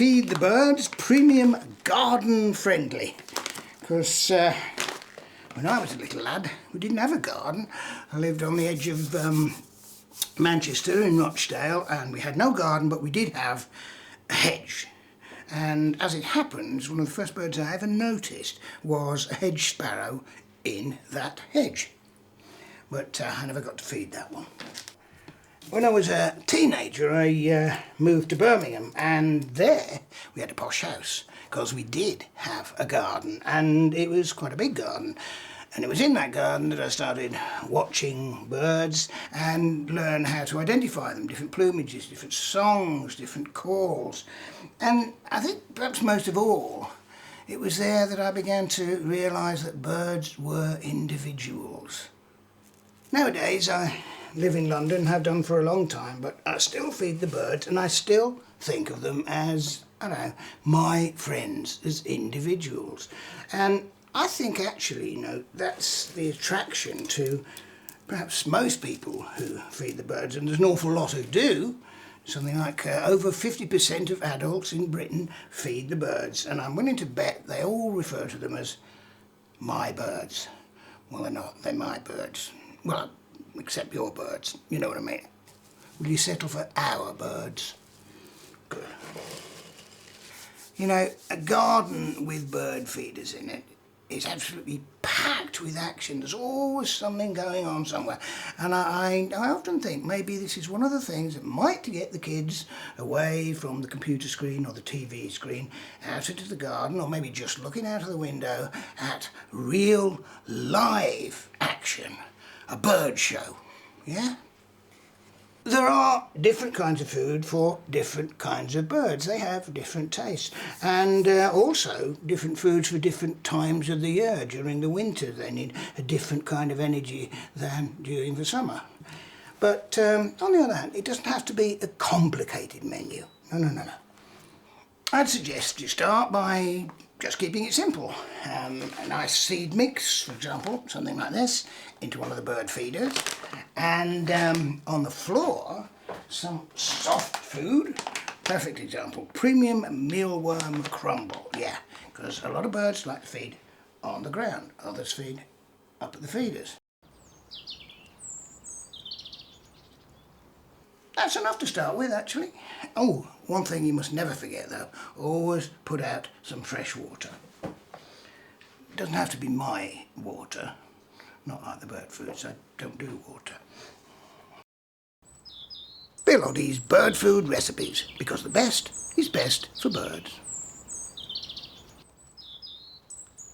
Feed the Birds Premium Garden Friendly. Because when I was a little lad, we didn't have a garden. I lived on the edge of Manchester in Rochdale, and we had no garden, but we did have a hedge. And as it happens, one of the first birds I ever noticed was a hedge sparrow in that hedge. But I never got to feed that one. When I was a teenager, I moved to Birmingham, and there we had a posh house because we did have a garden, and it was quite a big garden. And it was in that garden that I started watching birds and learn how to identify them, different plumages, different songs, different calls. And I think perhaps most of all, it was there that I began to realise that birds were individuals. Nowadays I live in London, have done for a long time, but I still feed the birds and I still think of them as, I don't know, my friends, as individuals. And I think actually, you know, that's the attraction to perhaps most people who feed the birds, and there's an awful lot who do. Something like over 50% of adults in Britain feed the birds, and I'm willing to bet they all refer to them as my birds. Well, they're not, they're my birds. Well, except your birds, you know what I mean. Will you settle for our birds? Good. You know, a garden with bird feeders in it is absolutely packed with action. There's always something going on somewhere. And I often think maybe this is one of the things that might get the kids away from the computer screen or the TV screen, out into the garden, or maybe just looking out of the window at real live action. A bird show, yeah? There are different kinds of food for different kinds of birds. They have different tastes, and also different foods for different times of the year. During the winter they need a different kind of energy than during the summer. But on the other hand, it doesn't have to be a complicated menu. No. I'd suggest you start by just keeping it simple. A nice seed mix, for example, something like this, into one of the bird feeders. And on the floor, some soft food. Perfect example, premium mealworm crumble. Yeah, because a lot of birds like to feed on the ground. Others feed up at the feeders. That's enough to start with, actually. Oh, one thing you must never forget though, always put out some fresh water. It doesn't have to be my water, not like the bird foods, I don't do water. Bill Oddie's bird food recipes, because the best is best for birds.